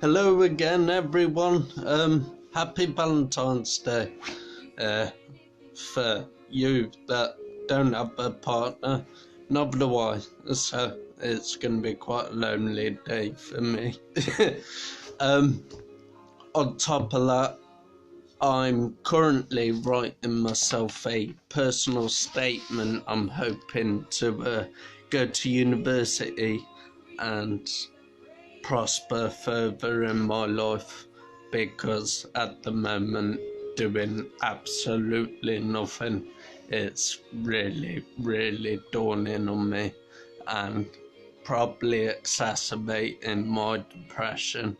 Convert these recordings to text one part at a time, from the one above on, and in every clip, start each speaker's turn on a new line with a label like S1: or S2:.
S1: Hello again, everyone. Happy Valentine's Day. For you that don't have a partner, neither do I. So it's gonna be quite a lonely day for me. On top of that, I'm currently writing myself a personal statement. I'm hoping to go to university and prosper further in my life, because at the moment doing absolutely nothing, it's really dawning on me and probably exacerbating my depression.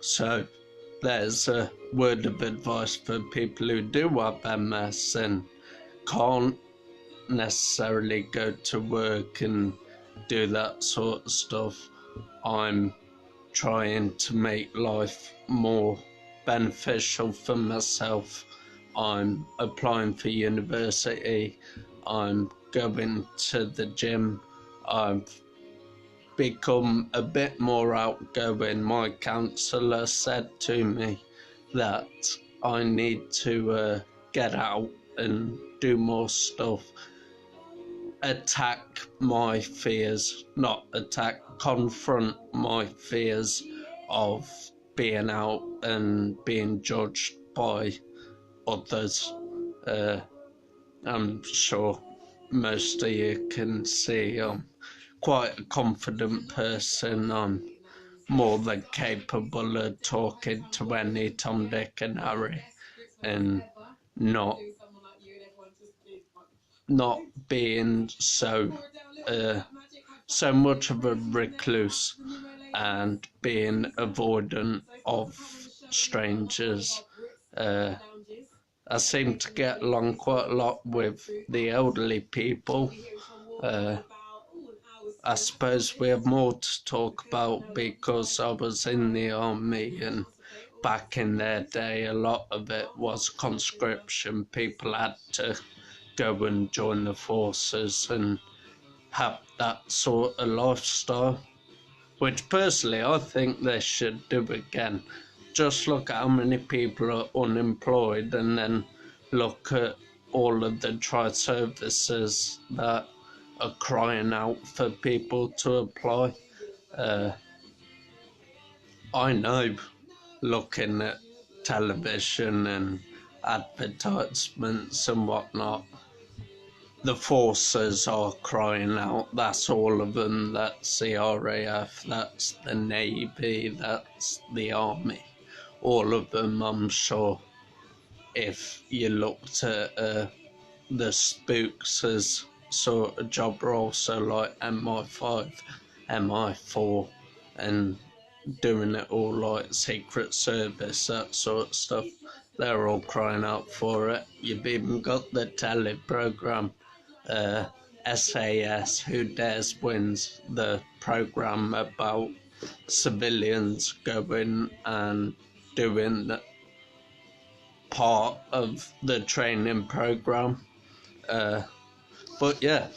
S1: So there's a word of advice for people who do have MS and can't necessarily go to work and do that sort of stuff. I'm trying to make life more beneficial for myself. I'm applying for university. I'm going to the gym. I've become a bit more outgoing. My counsellor said to me that I need to get out and do more stuff. Attack my fears, not attack, confront my fears of being out and being judged by others. I'm sure most of you can see I'm quite a confident person. I'm more than capable of talking to any Tom, Dick and Harry and not being so much of a recluse and being avoidant of strangers. I seem to get along quite a lot with the elderly people. I suppose we have more to talk about because I was in the army, and back in their day a lot of it was conscription. People had to go and join the forces and have that sort of lifestyle, which personally I think they should do again. Just look at how many people are unemployed and then look at all of the tried services that are crying out for people to apply. I know, looking at television and advertisements and whatnot, the forces are crying out. That's all of them. That's the RAF, that's the Navy, that's the Army. All of them, I'm sure. If you looked at the spooks as sort of job roles, so like MI5, MI4, and doing it all like Secret Service, that sort of stuff, they're all crying out for it. You've even got the telly programme, SAS, Who Dares Wins, the programme about civilians going and doing the part of the training programme. But yeah,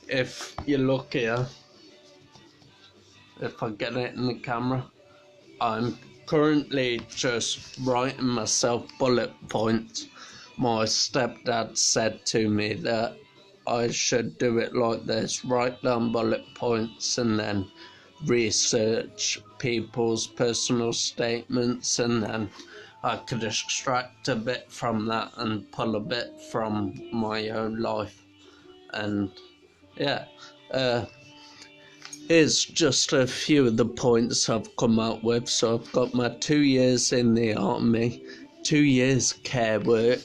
S1: if you look here, if I get it in the camera, I'm currently just writing myself bullet points. My stepdad said to me that I should do it like this: write down bullet points and then research people's personal statements, and then I could extract a bit from that and pull a bit from my own life. And yeah, here's just a few of the points I've come up with. So I've got my 2 years in the army, 2 years care work.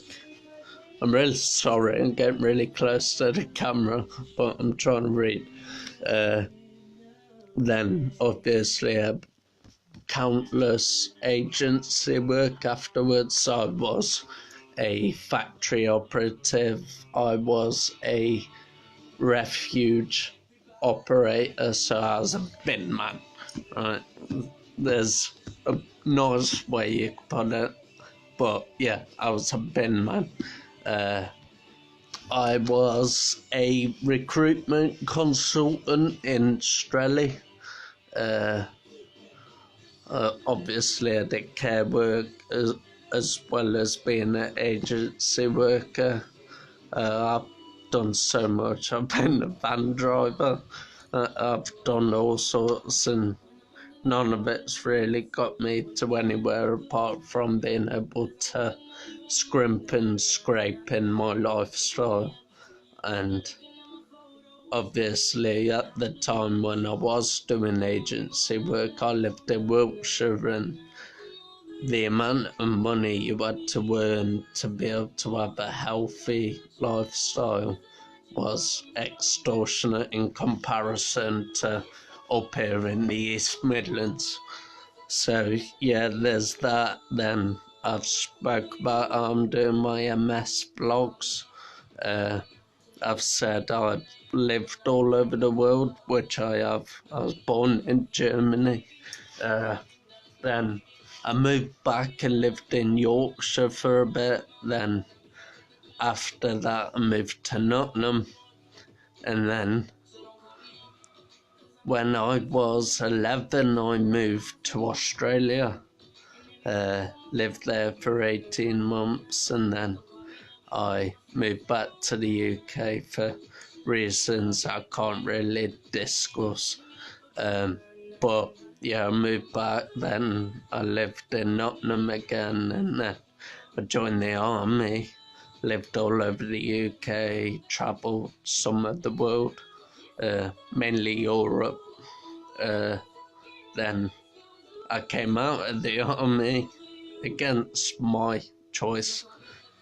S1: I'm really sorry, I'm getting really close to the camera, but I'm trying to read. Then obviously countless agency work afterwards. I was a factory operative, I was a refuge operator, so I was a bin man, right? There's a nice way you could put it, but yeah, I was a bin man. I was a recruitment consultant in Strelly. Obviously I did care work as well as being an agency worker. I've done so much. I've been a van driver. I've done all sorts, and none of it's really got me to anywhere apart from being able to scrimp and scrape in my lifestyle. And obviously at the time when I was doing agency work, I lived in Wiltshire, and the amount of money you had to earn to be able to have a healthy lifestyle was extortionate in comparison to up here in the East Midlands. So yeah, there's that. Then I've spoke about I'm doing my MS blogs. I've said I've lived all over the world, which I have. I was born in Germany. Then I moved back and lived in Yorkshire for a bit. Then after that I moved to Nottingham. And then when I was 11 I moved to Australia. Lived there for 18 months, and then I moved back to the UK for reasons I can't really discuss. But yeah, I moved back, then I lived in Nottingham again, and then I joined the army, lived all over the UK, travelled some of the world, mainly Europe. Then I came out of the army against my choice,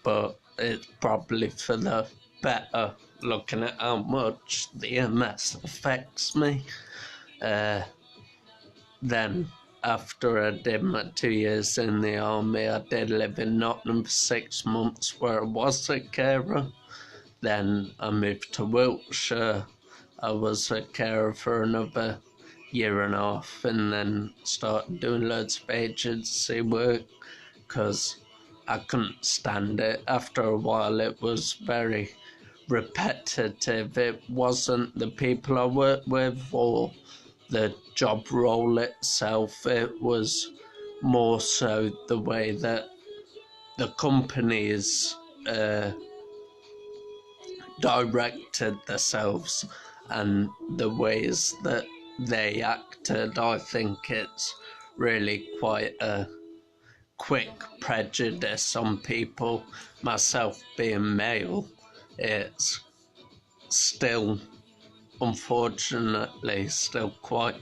S1: but it's probably for the better, looking at how much the MS affects me. Then after I did my 2 years in the army, I did live in Nottingham for 6 months where I was a carer. Then I moved to Wiltshire. I was a carer for another year and a half, and then started doing loads of agency work because I couldn't stand it. After a while it was very repetitive. It wasn't the people I worked with or the job role itself, it was more so the way that the companies directed themselves and the ways that they acted. I think it's really quite a quick prejudice on people. Myself being male, it's still, unfortunately, still quite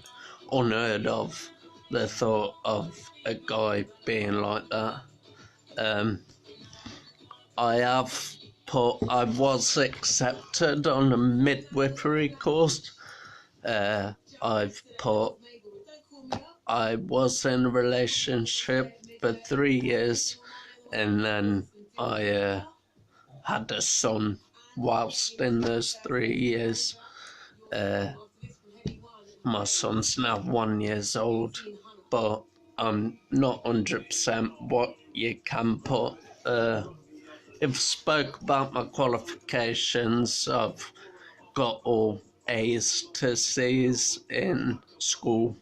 S1: unheard of, the thought of a guy being like that. I was accepted on a midwifery course. I've put I was in a relationship for 3 years, and then I had a son whilst in those 3 years. My son's now 1 year old, but I'm not 100% what you can put. If I spoke about my qualifications, I've got all A's to C's in school.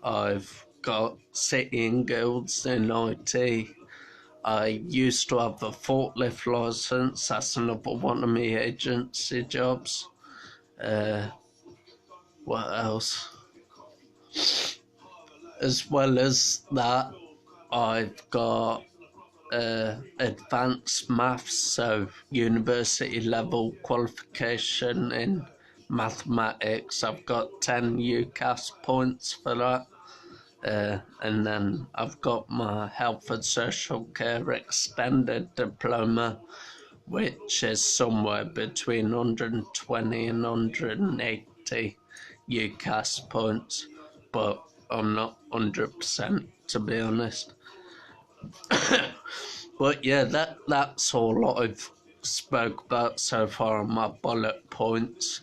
S1: I've got City and Guilds in IT. I used to have a forklift license. That's another one of my agency jobs. What else? As well as that, I've got advanced maths, so university level qualification in mathematics. I've got 10 UCAS points for that. And then I've got my health and social care extended diploma, which is somewhere between 120 and 180 UCAS points, but I'm not 100% to be honest. But yeah, that's all I've spoke about so far on my bullet points.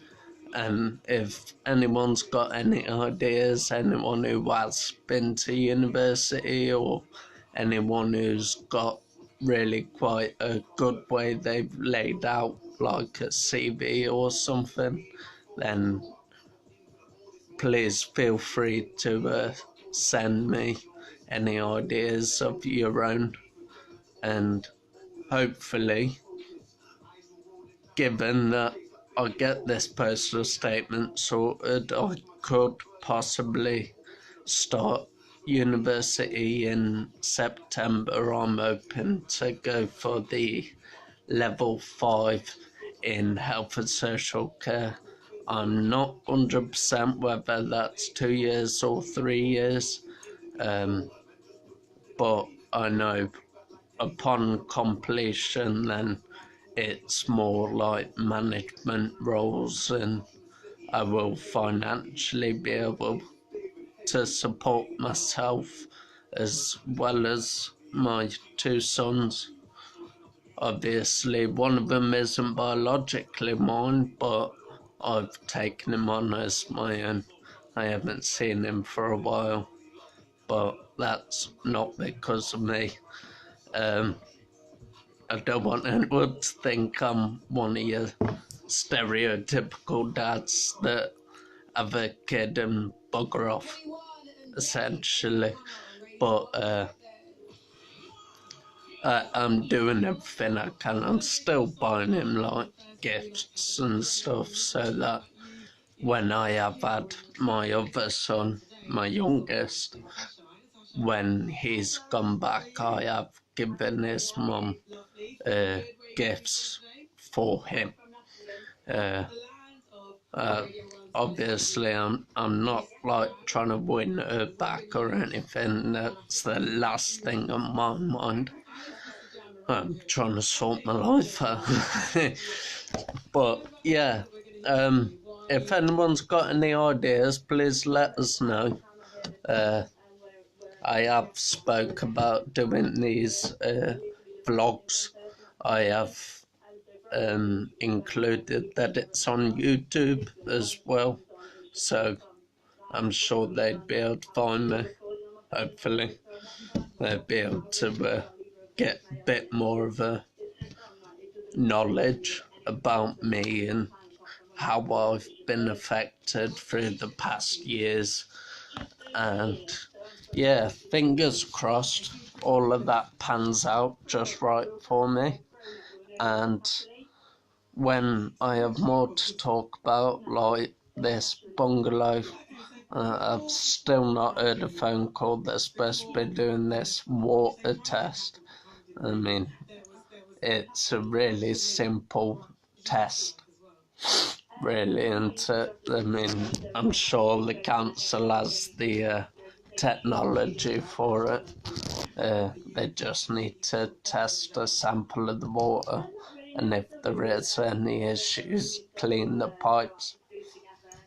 S1: And if anyone's got any ideas, anyone who has been to university or anyone who's got really quite a good way they've laid out, like a CV or something, then please feel free to send me. any ideas of your own, and hopefully, given that I get this personal statement sorted, I could possibly start university in September. I'm hoping to go for the level 5 in health and social care. I'm not 100% whether that's 2 years or 3 years, but I know upon completion then it's more like management roles, and I will financially be able to support myself as well as my 2 sons. Obviously, one of them isn't biologically mine, but I've taken him on as my own. I haven't seen him for a while, but that's not because of me. I don't want anyone to think I'm one of your stereotypical dads that have a kid and bugger off, essentially. But I'm doing everything I can. I'm still buying him like gifts and stuff, so that when I have had my other son, my youngest, when he's gone back, I have given his mum gifts for him. Obviously, I'm not like trying to win her back or anything. That's the last thing on my mind. I'm trying to sort my life out. But yeah, if anyone's got any ideas, please let us know. I have spoke about doing these vlogs. I have included that it's on YouTube as well, so I'm sure they'd be able to find me. Hopefully they'd be able to get a bit more of a knowledge about me and how I've been affected through the past years. And yeah, fingers crossed all of that pans out just right for me. And when I have more to talk about, like this bungalow, I've still not heard a phone call. They're supposed to be doing this water test. I mean, it's a really simple test, really, isn't it? I mean, I'm sure the council has the technology for it. They just need to test a sample of the water, and if there is any issues, clean the pipes.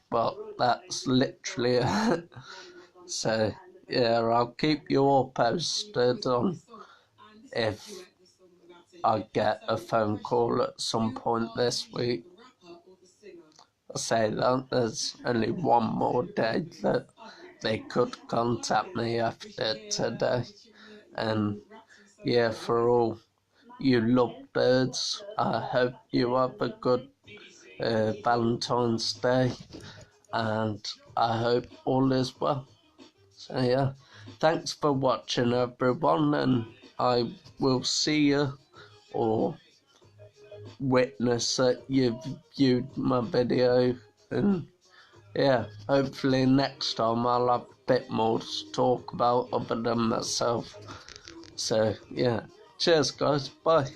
S1: But that's literally it. So yeah, I'll keep you all posted on if I get a phone call at some point this week. I say that there's only one more day that they could contact me after today. And yeah, for all you lovebirds, I hope you have a good Valentine's Day, and I hope all is well. So yeah, thanks for watching everyone, and I will see you or witness that you've viewed my video, and yeah, hopefully next time I'll have a bit more to talk about other than myself. So yeah, cheers guys, bye.